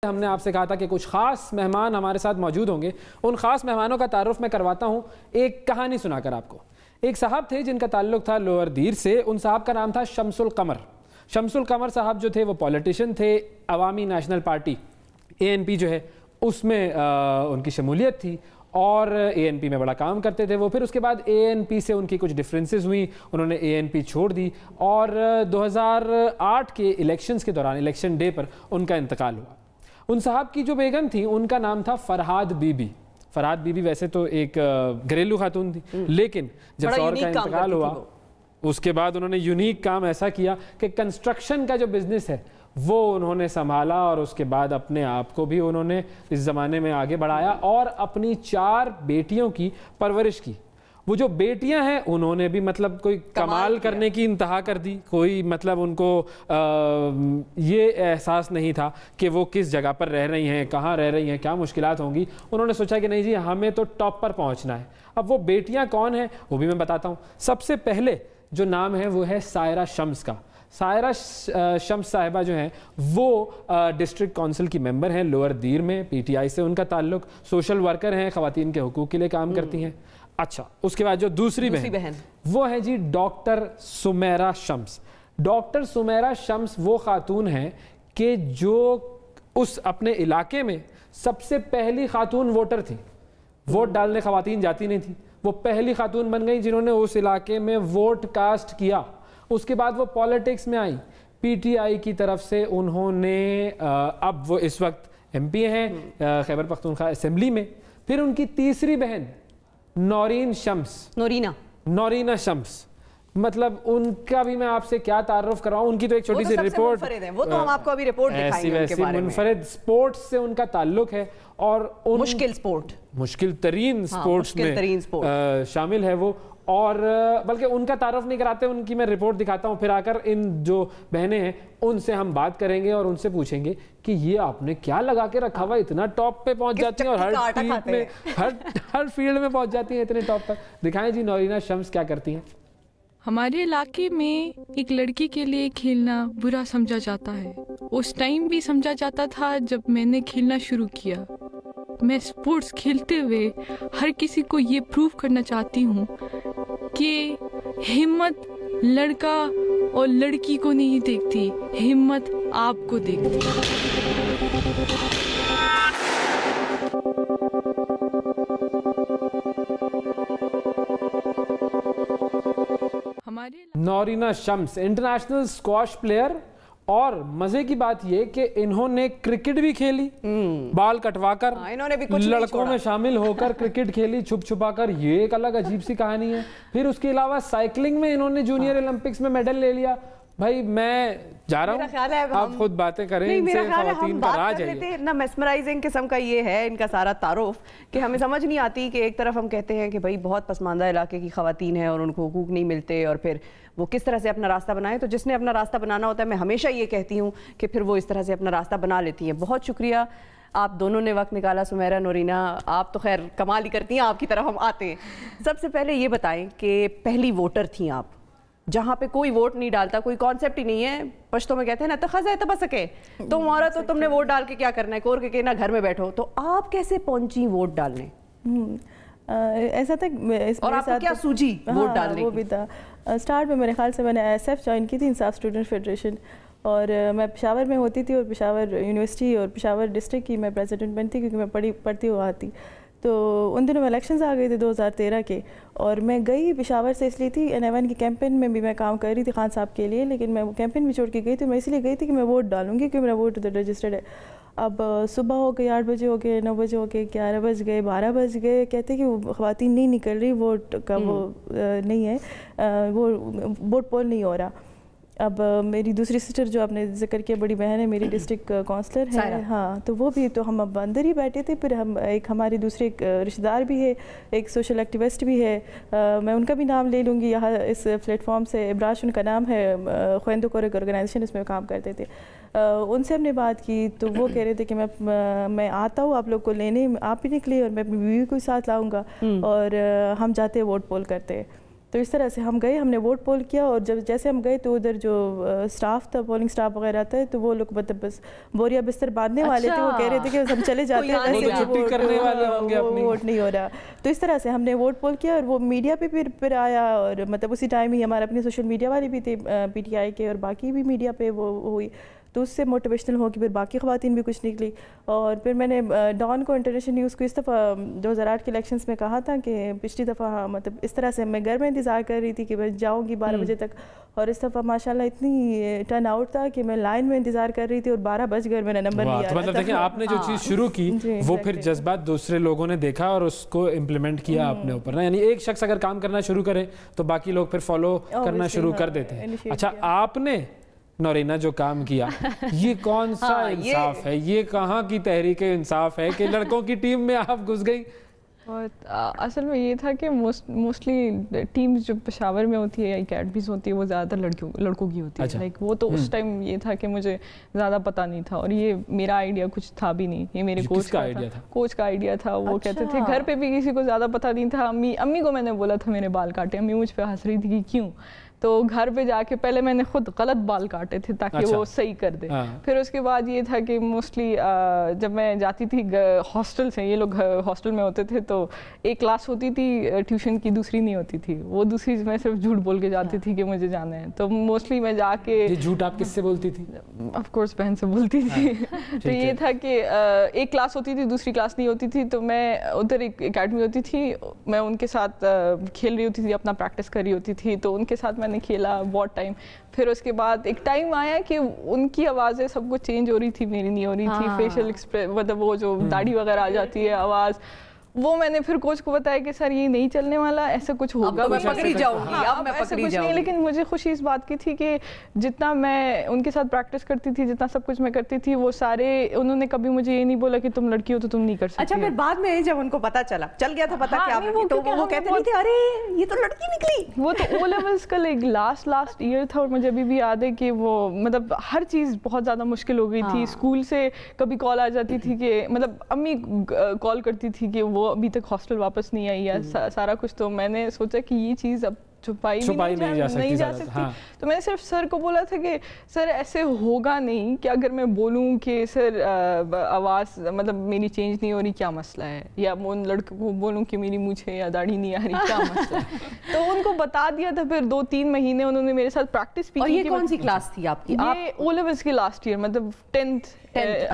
ہم نے آپ سے کہا تھا کہ کچھ خاص مہمان ہمارے ساتھ موجود ہوں گے. ان خاص مہمانوں کا تعارف میں کرواتا ہوں ایک کہانی سنا کر آپ کو. ایک صاحب تھے جن کا تعلق تھا لوور دیر سے. ان صاحب کا نام تھا شمس القمر. شمس القمر صاحب جو تھے وہ پولیٹیشین تھے. عوامی نیشنل پارٹی ANP جو ہے اس میں ان کی شمولیت تھی اور ANP میں بڑا کام کرتے تھے وہ. پھر اس کے بعد ANP سے ان کی کچھ ڈفرینسز ہوئیں, انہوں نے ANP چھوڑ دی اور 2008 کے الیکشنز کے دوران الیکشن ڈے پر ان کا انتقال ہوا. ان صاحب کی جو بیگم تھی ان کا نام تھا فرحاد بی بی. فرحاد بی بی ویسے تو ایک گھریلو خاتون تھی, لیکن جب شوہر کا انتقال ہوا اس کے بعد انہوں نے یونیک کام ایسا کیا کہ کنسٹرکشن کا جو بزنس ہے وہ انہوں نے سنبھالا اور اس کے بعد اپنے آپ کو بھی انہوں نے اس زمانے میں آگے بڑھایا اور اپنی 4 بیٹیوں کی پرورش کی. وہ جو بیٹیاں ہیں انہوں نے بھی مطلب کوئی کمال کرنے کی انتہا کر دی. کوئی مطلب ان کو یہ احساس نہیں تھا کہ وہ کس جگہ پر رہ رہی ہیں, کہاں رہ رہی ہیں, کیا مشکلات ہوں گی. انہوں نے سوچا کہ نہیں جی ہمیں تو ٹاپ پر پہنچنا ہے. اب وہ بیٹیاں کون ہیں وہ بھی میں بتاتا ہوں. سب سے پہلے جو نام ہے وہ ہے سائرہ شمس کا. سائرہ شمس صاحبہ جو ہیں وہ ڈسٹرکٹ کونسل کی ممبر ہیں لوور دیر میں. PTI سے ان کا تعلق. سوشل ورکر ہیں, خواتین کے حقوق کے لیے کام کرتی ہیں. اچھا, اس کے بعد جو دوسری بہن وہ ہے جی ڈاکٹر سمیرہ شمس. ڈاکٹر سمیرہ شمس وہ خاتون ہیں کہ جو اس اپنے علاقے میں سب سے پہلی خاتون ووٹر تھی. ووٹ ڈالنے خواتین جاتی نہیں تھی, وہ پہلی خاتون بن گئی جنہوں نے اس علاقے میں ووٹ کاسٹ کیا. اس کے بعد وہ پالیٹکس میں آئی. PTI کی طرف سے انہوں نے اب وہ اس وقت MP ہیں خیبر پختونخوا اسمبلی میں. پھر ان کی تیسری بہن نورین شمس, نورینہ شمس, مطلب ان کا بھی میں آپ سے کیا تعارف کراؤں. ان کی تو ایک چھوٹی سی رپورٹ, وہ تو ہم آپ کو ابھی رپورٹ دکھائیں گے. ان کے بارے میں منفرد سپورٹس سے ان کا تعلق ہے اور مشکل ترین سپورٹس میں شامل ہے وہ. اور بلکہ ان کا تعارف نہیں کراتے, ان کی میں رپورٹ دکھاتا ہوں. پھر آ کر ان جو بہنیں ہیں ان سے ہم بات کریں گے اور ان سے پوچھیں گے کہ یہ آپ نے کیا لگا کے رکھا ہوا, اتنا ٹاپ پہ پہنچ جاتی ہیں اور ہر فیلڈ میں پہنچ جاتی ہیں اتنے ٹاپ پر. دکھائیں جی نورینہ شمس کیا کرتی ہیں. ہمارے علاقے میں ایک لڑکی کے لیے کھیلنا برا سمجھا جاتا ہے. اس ٹائم بھی سمجھا جاتا تھا جب میں نے کھیلنا شروع کیا. میں سپورٹس کھیلتے ہوئے ہر کسی کو یہ پروف کرنا چاہتی ہوں کہ ہمت لڑکا اور لڑکی کو نہیں دیکھتی, ہمت آپ کو دیکھتی. نورینہ شمس انٹرنیشنل اسکواش پلیئر, اور مزے کی بات یہ کہ انہوں نے کرکٹ بھی کھیلی, بال کٹوا کر لڑکوں میں شامل ہو کر کرکٹ کھیلی چھپ چھپا کر. یہ ایک الگ عجیب سی کہانی ہے. پھر اس کے علاوہ سائیکلنگ میں انہوں نے جونیئر اولمپکس میں میڈل لے لیا. بھائی میں جا رہا ہوں, آپ خود باتیں کریں. ان سے خواتین کا راج ہے اتنا میسمرائزنگ قسم کا یہ ہے ان کا سارا تعارف کہ ہمیں سمجھ نہیں آتی کہ ایک طرف ہم کہتے ہیں کہ بھائی بہت پسماندہ علاقے کی خواتین ہیں اور ان کو حقوق نہیں ملتے, اور پھر وہ کس طرح سے اپنا راستہ بنائیں. تو جس نے اپنا راستہ بنانا ہوتا ہے, میں ہمیشہ یہ کہتی ہوں کہ پھر وہ اس طرح سے اپنا راستہ بنا لیتی ہیں. بہت شکریہ آپ دونوں نے وقت نکالا. سمیرہ, نورینہ, آپ تو خیر کمال ہی کرتی ہیں, آپ کی طرف ہم آتے ہیں. سب سے پہلے یہ بتائیں کہ پہلی ووٹر تھیں آپ, جہاں پہ کوئی ووٹ نہیں ڈالتا, کوئی کانسیپٹ ہی نہیں ہے. پشتوں میں کہتے ہیں نا تخذ ہے تب سکے, تم عورت ہو, تم نے ووٹ ڈال کے کیا کرنا ہے, کور کے کہنا گھر میں بیٹھو. تو آپ کیسے پہنچی ووٹ ڈالنے؟ ایسا تھا اور آپ کو کیا سوجی ووٹ ڈالنے کی؟ وہ بھی تھا اسٹارٹ میں, میرے خیال سے میں نے SF جوائن کی تھی, انصاف اسٹوڈنٹ فیڈریشن, اور میں پشاور میں ہوتی تھی اور پشاور یونیورسٹی اور پشاور ڈسٹرکٹ کی میں پریزیڈنٹ بنتی کیونکہ میں پڑھتی ہوا تھی. تو ان دنوں میں الیکشنز آ گئے تھے 2013 کے, اور میں گئی پشاور سے اس لیے تھی. N11 کی کیمپین میں بھی میں کام کر رہی تھی خان صاحب کے لیے, لیکن میں وہ کیمپین بھی چھوڑ کے گئی تھی. میں اس لیے گئی تھی کہ میں ووٹ ڈالوں گی, کیونکہ میرا ووٹ ادھر رجسٹرڈ ہے. اب صبح ہو گئی, 8 بجے ہو گئے, 9 بجے ہو گئے, 11 بج گئے, 12 بج گئے, کہتے کہ وہ خواتین نہیں نکل رہی, ووٹ کا وہ نہیں ہے, وہ ووٹ پول نہیں ہو رہا. اب میری دوسری سسٹر جو آپ نے ذکر کیا, بڑی بہن ہے میری, ڈسٹرکٹ کونسلر ہے, ہاں, تو وہ بھی, تو ہم اب اندر ہی بیٹھے تھے. پھر ہم ایک ہماری دوسری ایک رشتہ دار بھی ہے, ایک سوشل ایکٹیوسٹ بھی ہے, میں ان کا بھی نام لے لوں گی یہاں اس پلیٹ فارم سے, ابراش ان کا نام ہے, خویندوں کو ایک آرگنائزیشن اس میں کام کرتے تھے. ان سے ہم نے بات کی تو وہ کہہ رہے تھے کہ میں آتا ہوں آپ لوگ کو لینے, آپ بھی نکلے اور میں اپنی بیوی کو ساتھ لاؤں گا اور ہم جاتے ووٹ پول کرتے. تو اس طرح سے ہم گئے, ہم نے ووٹ پول کیا, اور جب جیسے ہم گئے تو ادھر جو اسٹاف تھا, پولنگ اسٹاف وغیرہ تھا, تو وہ لوگ مطلب بس بوریا بستر باندھنے والے تھے, وہ کہہ رہے تھے کہ ہم چلے جاتے ہیں, ووٹ نہیں ہو رہا. تو اس طرح سے ہم نے ووٹ پول کیا, اور وہ میڈیا پہ پھر آیا, اور مطلب اسی ٹائم ہی ہمارے اپنے سوشل میڈیا والے بھی تھے پی ٹی آئی کے, اور باقی بھی میڈیا پہ وہ ہوئی, تو اس سے موٹیویشنل ہو کے پھر باقی خواتین بھی کچھ نکلی. اور پھر میں نے ڈان کو انٹرنیشنل نیوز کو اس دفعہ 2008 کے الیکشنز میں کہا تھا کہ پچھلی دفعہ مطلب اس طرح سے میں گھر میں انتظار کر رہی تھی کہ میں جاؤں گی 12 بجے تک, اور اس دفعہ ماشاءاللہ اتنی ٹرن آؤٹ تھا کہ میں لائن میں انتظار کر رہی تھی, اور 12 بج گئے میرا نمبر نہیں آیا. مطلب دیکھیں آپ نے جو چیز شروع کی وہ پھر جذبات دوسرے لوگوں نے دیکھا اور اس کو امپلیمنٹ کیا اپنے اوپر نا, یعنی ایک شخص اگر کام کرنا شروع کرے تو باقی لوگ پھر فالو کرنا شروع کر دیتے ہیں. اچھا آپ نے نورینا جو کام کیا یہ کون سا انصاف ہے, یہ کہاں کی تحریک انصاف ہے کہ لڑکوں کی ٹیم میں آپ گھس گئی؟ اصل میں یہ تھا کہ موسٹلی ٹیمز جو پشاور میں ہوتی ہے یا اکیڈمیز ہوتی ہے وہ زیادہ تر لڑکوں کی ہوتی ہے. لائک وہ تو اس ٹائم یہ تھا کہ مجھے زیادہ پتہ نہیں تھا, اور یہ میرا آئیڈیا کچھ تھا بھی نہیں, یہ میرے کوچ کا آئیڈیا تھا. وہ کہتے تھے, گھر پہ بھی کسی کو زیادہ پتہ نہیں تھا. امی کو میں نے بولا تھا میرے بال کاٹے, امی مجھ پہ ہنس رہی تھی کہ کیوں, تو گھر پہ جا کے پہلے میں نے خود غلط بال کاٹے تھے تاکہ وہ صحیح کر دے. پھر اس کے بعد یہ تھا کہ موسٹلی جب میں جاتی تھی ہاسٹل سے, یہ لوگ ہاسٹل میں ہوتے تھے, تو ایک کلاس ہوتی تھی ٹیوشن کی, دوسری نہیں ہوتی تھی, وہ دوسری میں صرف جھوٹ بول کے جاتی تھی کہ مجھے جانا ہے. تو موسٹلی میں جا کے, یہ جھوٹ آپ کس سے بولتی تھی؟ آف کورس بہن سے بولتی تھی. تو یہ تھا کہ ایک کلاس ہوتی تھی, دوسری کلاس نہیں ہوتی تھی, تو میں ادھر ایک اکیڈمی ہوتی تھی, میں ان کے ساتھ کھیل رہی ہوتی تھی, اپنا پریکٹس کر رہی ہوتی تھی, تو ان کے ساتھ میں نے کھیلا بہت ٹائم. پھر اس کے بعد ایک ٹائم آیا کہ ان کی آوازیں سب کچھ چینج ہو رہی تھی, میری نہیں ہو رہی تھی. فیشل ایکسپریس مطلب وہ جو داڑھی وغیرہ آ جاتی ہے, آواز, وہ میں نے پھر کوچ کو بتایا کہ سر یہ نہیں چلنے والا, ایسا کچھ ہوگا, میں پکڑی جاؤں گی, اب میں پکڑی جاؤں گی. لیکن مجھے خوشی اس بات کی تھی کہ جتنا میں ان کے ساتھ پریکٹس کرتی تھی, جتنا سب کچھ میں کرتی تھی, وہ سارے انہوں نے کبھی مجھے یہ نہیں بولا کہ تم لڑکی ہو تو تم نہیں کر سکتی. اچھا پھر بعد میں جب ان کو پتا چل گیا تھا پتا کیا, تو وہ کہتے نہیں تھے ارے یہ تو لڑکی نکلی؟ وہ تو او لیولز کا لاسٹ ایئر تھا, اور مجھے ابھی بھی یاد ہے کہ وہ مطلب ہر چیز بہت زیادہ مشکل ہو گئی تھی. اسکول سے کبھی کال آ جاتی تھی کہ مطلب امی کال کرتی تھی کہ وہ ابھی تک ہاسٹل واپس نہیں آئی ہے سارا کچھ. تو میں نے سوچا کہ یہ چیز اب چھپائی نہیں جا سکتی. تو میں نے صرف سر کو بولا تھا کہ سر ایسے ہوگا نہیں کہ اگر میں بولوں کہ سر آواز مطلب میری چینج نہیں ہو رہی, کیا مسئلہ ہے, یا میں ان لڑکوں کو بولوں کہ میری مجھے یا داڑھی نہیں آ رہی, کیا مسئلہ ہے. تو ان کو بتا دیا تھا. پھر 2-3 مہینے انہوں نے میرے ساتھ پریکٹس بھی کی. اور یہ کون سی کلاس تھی آپ کی؟ یہ او لیولز کی لاسٹ ایئر, مطلب 10th,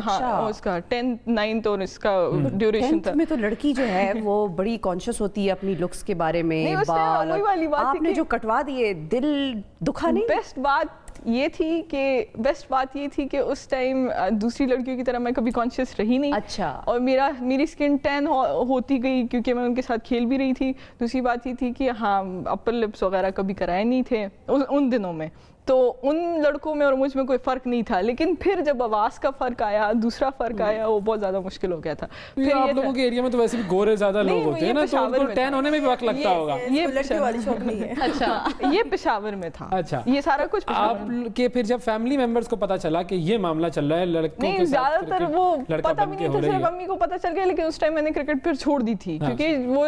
ہاں اس کا 10th 9th, اور اس کا ڈیوریشن تھا. میں تو لڑکی جو ہے وہ بڑی کانشیس ہوتی ہے اپنی لکس کے بارے میں, بال آپ نے جو کٹوا دیے دل دکھا نہیں. بیسٹ بات یہ تھی کہ اس ٹائم دوسری لڑکیوں کی طرح میں کبھی کانشیس رہی نہیں. اچھا. اور میری اسکن ٹین ہوتی گئی کیونکہ میں ان کے ساتھ کھیل بھی رہی تھی. دوسری بات یہ تھی کہ ہاں اپر لپس وغیرہ کبھی کرائے نہیں تھے ان دنوں میں, تو ان لڑکوں میں اور مجھ میں کوئی فرق نہیں تھا. لیکن پھر جب آواز کا فرق آیا, دوسرا فرق آیا, وہ بہت زیادہ مشکل ہو گیا تھا. پھر آپ لوگوں کے ایریا میں تو ویسے بھی گورے زیادہ لوگ ہوتے ہیں نا, تو ان کو ٹین ہونے میں بھی وقت لگتا ہوگا. یہ لڑکی والی شوق نہیں ہے. اچھا یہ پشاور میں تھا. اچھا یہ سارا کچھ آپ کے پھر جب فیملی ممبرز کو پتا چلا کہ یہ معاملہ چل رہا ہے لڑکوں کے ساتھ, زیادہ تر وہ پتہ بھی نہیں تھا, صرف امی کو پتہ چل گیا. لیکن اس ٹائم میں نے کرکٹ پھر چھوڑ دی تھی کیونکہ وہ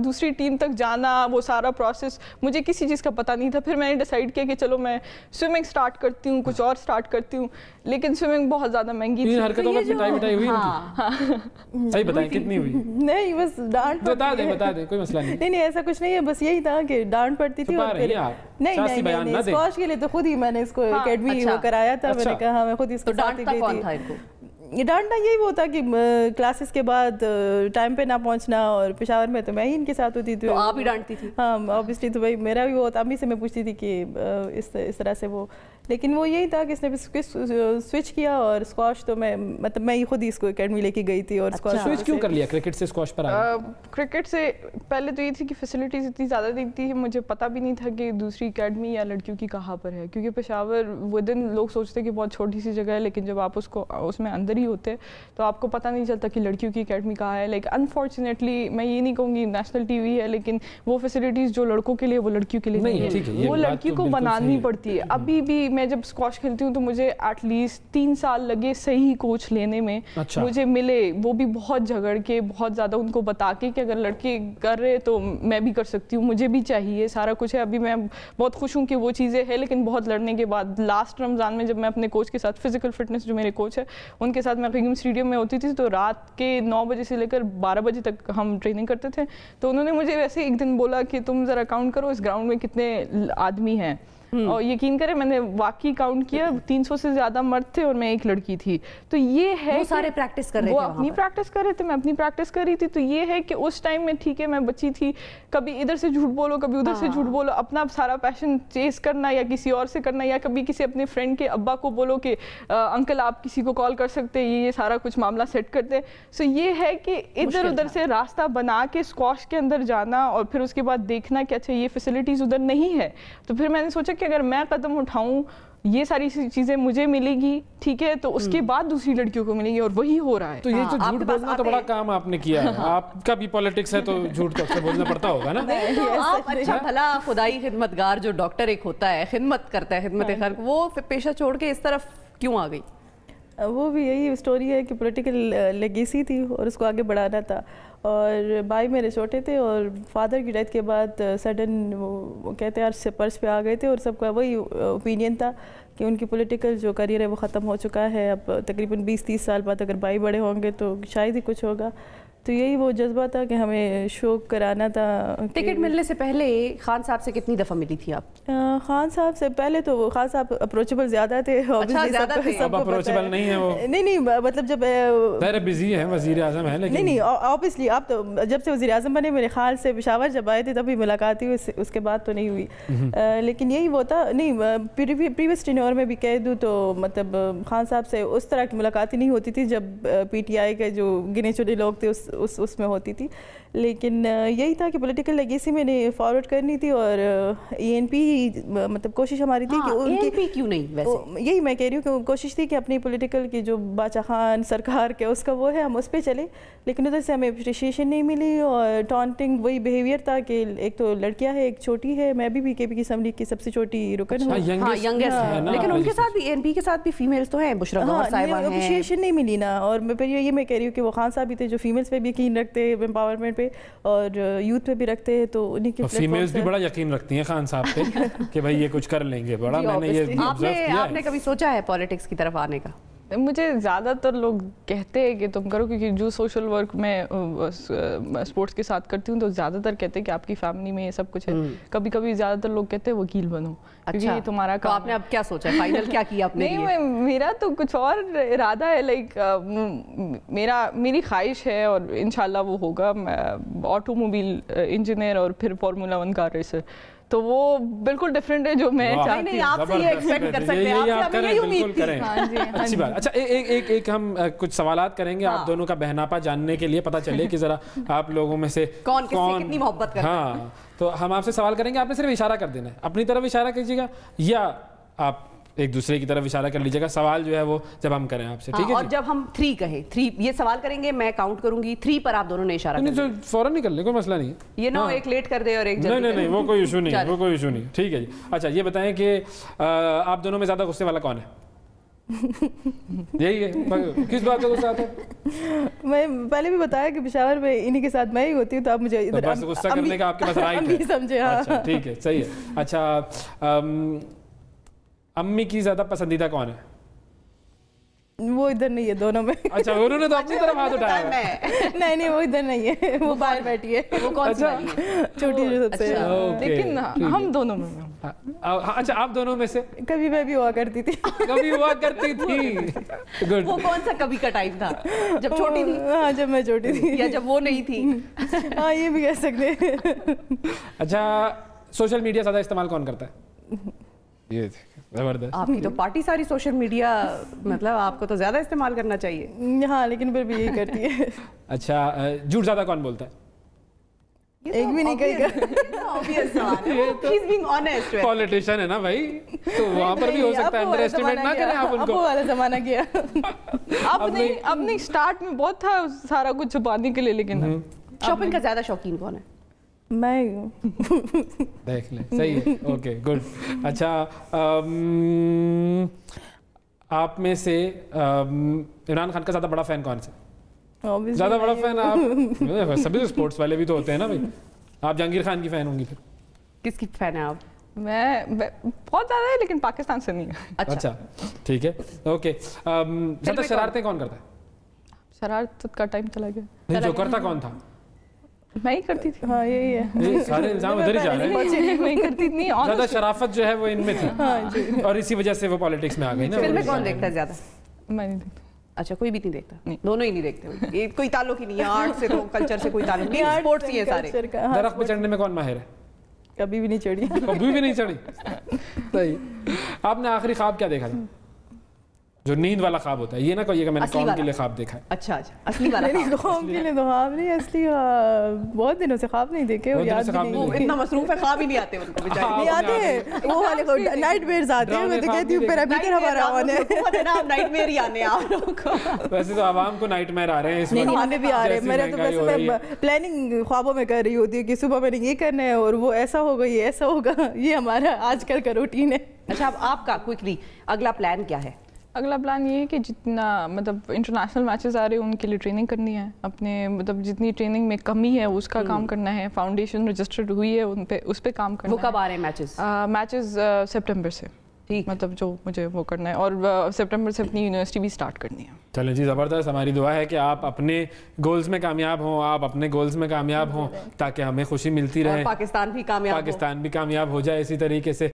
دوسری ٹیم تک جانا, وہ سارا پروسیس مجھے کسی چیز کا پتہ نہیں تھا. پھر میں نے ڈیسائیڈ کیا کہ چلو میں سوئمنگ سٹارٹ کرتی ہوں, کچھ اور سٹارٹ کرتی ہوں. لیکن سوئمنگ بہت زیادہ مہنگی تھی. حرکتوں میں پٹائی ہوئی ان کی, صحیح بتائیں کتنی ہوئی؟ نہیں بس ڈانٹ بتا دیں کوئی مسئلہ نہیں. نہیں ایسا کچھ نہیں ہے, بس یہی تھا کہ ڈانٹ پڑتی تھی. اور نہیں اسکواش کے لیے تو خود ہی میں نے اس کو اکیڈمی وہ کرایا تھا. میں نے کہا میں خود اس کو ڈانٹتا کون تھا ان کو؟ یہ ڈانٹنا یہی وہ تھا کہ کلاسز کے بعد ٹائم پہ نہ پہنچنا, اور پشاور میں تو میں ہی ان کے ساتھ ہوتی تھی. تو آپ ہی ڈانٹتی تھی؟ ہاں آبویسلی, تو بھائی میرا بھی وہ امی سے میں پوچھتی تھی کہ اس طرح سے وہ. لیکن وہ یہی تھا کہ اس نے سوئچ کیا, اور اسکواش تو میں مطلب میں ہی خود ہی اس کو اکیڈمی لے کے گئی تھی. اور سوئچ کیوں کر لیا کرکٹ سے اسکواش پر آیا؟ کرکٹ سے پہلے تو یہ تھی کہ فیسلٹیز اتنی زیادہ نہیں تھی, مجھے پتہ بھی نہیں تھا کہ دوسری اکیڈمی یا لڑکیوں کی کہاں پر ہے. کیونکہ پشاور ودن لوگ سوچتے کہ بہت چھوٹی سی جگہ ہے, لیکن جب آپ اس میں اندر ہی ہوتے تو آپ کو پتہ نہیں چلتا کہ لڑکیوں کی اکیڈمی کہاں ہے. لائک انفارچونیٹلی میں یہ نہیں کہوں گی نیشنل ٹی وی ہے, لیکن وہ فیسلٹیز جو لڑکوں کے لیے وہ لڑکیوں کے لیے نہیں ہے, وہ لڑکیوں کو بنانی پڑتی ہے. ابھی بھی میں جب اسکواش کھیلتی ہوں تو مجھے ایٹ لیسٹ 3 سال لگے صحیح کوچ لینے میں. مجھے ملے وہ بھی بہت جھگڑ کے, بہت زیادہ ان کو بتا کے کہ اگر لڑکے کر رہے تو میں بھی کر سکتی ہوں, مجھے بھی چاہیے, سارا کچھ ہے. ابھی میں بہت خوش ہوں کہ وہ چیزیں ہے, لیکن بہت لڑنے کے بعد لاسٹ رمضان میں جب میں اپنے کوچ کے ساتھ فزیکل فٹنس جو میرے کوچ ہے ان کے ساتھ میں قیوم اسٹیڈیم میں ہوتی تھی, تو رات کے 9 بجے سے لے کر 12 بجے تک ہم ٹریننگ کرتے تھے. تو انہوں نے مجھے ویسے ایک دن بولا کہ تم ذرا کاؤنٹ کرو اس گراؤنڈ میں کتنے آدمی ہیں, اور یقین کریں میں نے واقعی کاؤنٹ کیا 300 سے زیادہ مرد تھے اور میں ایک لڑکی تھی. تو یہ ہے وہ سارے پریکٹس کر رہے تھے, وہ اپنی پریکٹس کر رہے تھے, میں اپنی پریکٹس کر رہی تھی. تو یہ ہے کہ اس ٹائم میں ٹھیک ہے میں بچی تھی, کبھی ادھر سے جھوٹ بولو کبھی ادھر سے جھوٹ بولو, اپنا سارا پیشن چیز کرنا یا کسی اور سے کرنا, یا کبھی کسی اپنے فرینڈ کے ابا کو بولو کہ انکل آپ کسی کو کال کر سکتے, یہ سارا کچھ معاملہ سیٹ کرتے. سو یہ ہے کہ ادھر ادھر سے راستہ بنا کے اسکواش کے اندر جانا اور پھر اس کے بعد دیکھنا کہ اچھا یہ فیسلٹیز ادھر نہیں ہے. تو پھر میں نے سوچا کہ اگر میں قدم اٹھاؤں یہ ساری چیزیں مجھے ملے گی, ٹھیک ہے, تو اس کے بعد دوسری لڑکیوں کو ملیں گی, اور وہی ہو رہا ہے. تو یہ تو جھوٹ بولنا تو بڑا کام آپ نے کیا ہے, آپ کا بھی پالیٹکس ہے تو جھوٹ تو اکثر بولنا پڑتا ہوگا نا. آپ اچھا بھلا خدائی خدمتگار جو ڈاکٹر ایک ہوتا ہے, خدمت کرتا ہے, خدمت خلق, وہ پیشہ چھوڑ کے اس طرف کیوں آ گئی؟ وہ بھی یہی سٹوری ہے کہ پولیٹیکل لیگیسی تھی اور اس کو آگے بڑھانا تھا. اور بھائی میرے چھوٹے تھے اور فادر کی ڈیتھ کے بعد سڈن وہ کہتے ہیں سے پرس پہ آ گئے تھے, اور سب کا وہی اوپینین تھا کہ ان کی پولیٹیکل جو کریئر ہے وہ ختم ہو چکا ہے. اب تقریباً 20-30 سال بعد اگر بھائی بڑے ہوں گے تو شاید ہی کچھ ہوگا. تو یہی وہ جذبہ تھا کہ ہمیں شو کرانا تھا. ٹکٹ ملنے سے پہلے خان صاحب سے کتنی دفعہ ملی تھی آپ؟ خان صاحب سے پہلے تو خان صاحب اپروچیبل زیادہ تھے. اب اپروچیبل نہیں ہے وہ, نہیں مطلب جب بزی ہے, وزیر اعظم ہے, لیکن نہیں آبویسلی آپ تو جب سے وزیر اعظم بنے میرے خیال سے پشاور جب آئے تھے تبھی ملاقات ہوئی, اس کے بعد تو نہیں ہوئی. لیکن یہی وہ تھا, نہیں پریویس ٹینیور میں بھی کہہ دوں تو مطلب خان صاحب سے اس طرح کی ملاقات ہی نہیں ہوتی تھی جب پی ٹی آئی کے جو گنے چنے لوگ تھے اس میں ہوتی تھی. لیکن یہی تھا کہ پولیٹیکل لیگیسی میں نے فارورڈ کرنی تھی, اور ای این پی مطلب کوشش ہماری تھی کہ ان کی کیوں نہیں, ویسے یہی میں کہہ رہی ہوں کہ کوشش تھی کہ اپنی پولیٹیکل کی جو باچا خان سرکار کے اس کا وہ ہے ہم اس پہ چلے, لیکن ادھر سے ہمیں اپریشیشن نہیں ملی. اور ٹانٹنگ وہی بیہیویئر تھا کہ ایک تو لڑکیاں ہے, ایک چھوٹی ہے, میں بھی پی کے پی کی اسمبلی کی سب سے چھوٹی رکن ہوں, لیکن ان کے ساتھ بھی اے این پی کے ساتھ بھی فیمیلز تو ہیں, بشرا گوہر صاحبہ ہیں, اپریشیشن نہیں ملی نا. اور پھر یہ میں کہہ رہی ہوں کہ وہ خان صاحب بھی تھے جو فیمیلز پہ بھی یقین رکھتے, امپاورمنٹ پہ اور یوتھ پہ بھی رکھتے ہیں, تو انہیں کے فیمیلز بھی بڑا یقین رکھتی ہیں خان صاحب پہ کہ بھائی یہ کچھ کر لیں گے. بڑا میں نے یہ آپ نے کبھی سوچا ہے پالیٹکس کی طرف آنے کا؟ مجھے زیادہ تر لوگ کہتے ہیں کہ تم کرو, کیونکہ جو سوشل ورک میں اسپورٹس کے ساتھ کرتی ہوں تو زیادہ تر کہتے ہیں کہ آپ کی فیملی میں یہ سب کچھ ہے. کبھی کبھی زیادہ تر لوگ کہتے ہیں وکیل بنو, کیونکہ یہ تمہارا کام. آپ نے اب کیا سوچا ہے, فائنل کیا کیا آپ نے؟ نہیں, میرا تو کچھ اور ارادہ ہے, لائک میری خواہش ہے اور انشاءاللہ وہ ہوگا, آٹو موبائل انجینئر اور پھر فارمولا 1 کار ریسر. تو وہ بالکل ڈفرینٹ ہے جو میں چاہتی ہوں. آپ سے یہ ایکسپیکٹ کر سکتے ہیں, آپ سے ہمیں یہی امید تھی. اچھی بات. اچھا ایک ہم کچھ سوالات کریں گے آپ دونوں کا بہناپا جاننے کے لیے, پتہ چلے کہ ذرا آپ لوگوں میں سے کون کس سے کتنی محبت کرتا ہے. ہاں, تو ہم آپ سے سوال کریں گے, آپ نے صرف اشارہ کر دینا ہے, اپنی طرف اشارہ کیجیے گا یا آپ ایک دوسرے کی طرف اشارہ کر لیجیے گا. سوال جو ہے وہ جب ہم کریں آپ سے, ٹھیک ہے, اور جب ہم 3 کہیں 3 یہ سوال کریں گے, میں کاؤنٹ کروں گی 3 پر, آپ دونوں نے اشارہ کرنا ہے. فوراً نہیں کر لیں, کوئی مسئلہ نہیں ہے. یہ نہ ایک لیٹ کر دے اور ایک جلدی. نہیں, وہ کوئی ایشو نہیں ہے, وہ کوئی ایشو نہیں. ٹھیک ہے جی. اچھا یہ بتائیں کہ آپ دونوں میں زیادہ غصے والا کون ہے؟ یہی ہے, کس بات کا غصہ آتا ہے؟ میں پہلے بھی بتایا کہ پشاور میں انہی کے ساتھ میں ہی ہوتی ہوں, تو آپ مجھے ادھر بس غصہ کرنے کا آپ کے پاس رائٹ ہے, سمجھے. اچھا ٹھیک ہے, صحیح ہے. اچھا امی کی زیادہ پسندیدہ کون ہے؟ وہ ادھر نہیں ہے دونوں میں. اچھا انہوں نے تو اپنی طرف ہاتھ اٹھایا ہے. نہیں وہ ادھر نہیں ہے, وہ باہر بیٹھی ہے. وہ کون سی والی ہے؟ چھوٹی جو سب سے. لیکن ہم دونوں میں. اچھا آپ دونوں میں سے کبھی میں بھی ہوا کرتی تھی. کبھی ہوا کرتی تھی. گڈ. وہ کون سا کبھی کا ٹائم تھا, جب چھوٹی تھی؟ ہاں جب میں چھوٹی تھی, یا جب وہ نہیں تھی. ہاں یہ بھی کہہ سکتے. اچھا سوشل میڈیا زیادہ استعمال کون کرتا ہے؟ یہ زبردست. آپ کی تو پارٹی ساری سوشل میڈیا, مطلب آپ کو تو زیادہ استعمال کرنا چاہیے. ہاں لیکن پھر بھی یہی کرتی ہے. اچھا جھوٹ زیادہ کون بولتا ہے؟ ایک بھی نہیں کہے گا. پولیٹیشین ہے نا بھائی, تو وہاں پر بھی ہو سکتا ہے, انڈر ایسٹیمیٹ نہ کریں آپ ان کو. وہ والا زمانہ کیا. اب نہیں اسٹارٹ میں بہت تھا سارا کچھ چھپانے کے لیے, لیکن شاپنگ کا زیادہ شوقین کون ہے؟ میں دیکھ لیں, صحیح ہے, اوکے گڈ. اچھا, آپ میں سے عمران خان کا زیادہ بڑا فین کون سا؟ زیادہ بڑا فین آپ سبھی اسپورٹس والے بھی تو ہوتے ہیں نا بھائی, آپ جہانگیر خان کی فین ہوں گی پھر. کس کی فین ہیں آپ؟ میں بہت زیادہ ہے لیکن پاکستان سے نہیں. اچھا ٹھیک ہے, اوکے. زیادہ شرارتیں کون کرتا ہے؟ شرارت کا ٹائم چلا گیا. نہیں, جو کرتا کون تھا؟ میں ہی کرتی تھی. ہاں یہی ہے, سارے الزام ادھر ہی جا رہے ہیں. میں کرتی تھی. زیادہ شرافت جو ہے وہ ان میں تھی اور اسی وجہ سے وہ پالیٹکس میں آ گئی نا. فلمیں کون دیکھتا ہے زیادہ؟ میں نہیں دیکھتی. اچھا, کوئی بھی نہیں دیکھتا؟ دونوں ہی نہیں دیکھتے, یہ کوئی تعلق ہی نہیں ہے آرٹ سے, تو کلچر سے کوئی تعلق نہیں, اسپورٹس ہی ہے سارے. درخت پہ چڑھنے میں کون ماہر ہے؟ کبھی بھی نہیں چڑھی. کبھی بھی نہیں چڑھی. صحیح. آپ نے آخری خواب کیا دیکھا تھا؟ جو نیند والا خواب ہوتا ہے, یہ نہ کہیے کہ میں نے قوم کے لیے خواب دیکھا ہے. اچا, اصلی والا قوم کے لیے تو خواب نہیں, اصلی بہت دنوں سے خواب نہیں دیکھے, وہ یاد بھی نہیں. اتنا مصروف ہے, خواب ہی نہیں آتے ان کو بیچارے. نہیں آتے ہیں وہ والے نائٹ میئرز آتے ہیں. میں تو کہتی ہوں پیرامیٹر ہمارا آن ہے. نائٹ میئر ہی آنے آپ لوگوں کو. ویسے تو عوام کو نائٹ میئر آ رہے ہیں اس وقت. نہیں, ہمیں بھی آ رہے ہیں. میرا تو ویسے میں پلاننگ خوابوں میں کر رہی ہوتی ہے کہ صبح میں نے یہ کرنا ہے اور وہ ایسا ہوگا, یہ ایسا ہوگا. یہ ہمارا آج کل کا روٹین ہے. اچھا, اب آپ کا کوئکلی اگلا پلان کیا ہے؟ اگلا پلان یہ ہے کہ جتنا مطلب انٹرنیشنل میچز آ رہے ہیں ان کے لیے ٹریننگ کرنی ہے. اپنے مطلب جتنی ٹریننگ میں کمی ہے اس کا کام کرنا ہے. فاؤنڈیشن رجسٹرڈ ہوئی ہے ان پہ, اس پہ کام کرنا ہے. وہ کب آ رہے ہیں میچز؟ میچز سپٹمبر سے. ٹھیک, مطلب جو مجھے وہ کرنا ہے, اور سپٹمبر سے اپنی یونیورسٹی بھی اسٹارٹ کرنی ہے. چلیں جی, زبردست. ہماری دعا ہے کہ آپ اپنے گولز میں کامیاب ہوں, آپ اپنے گولز میں کامیاب ہوں تاکہ ہمیں خوشی ملتی رہے, پاکستان بھی کامیاب ہو جائے اسی طریقے سے.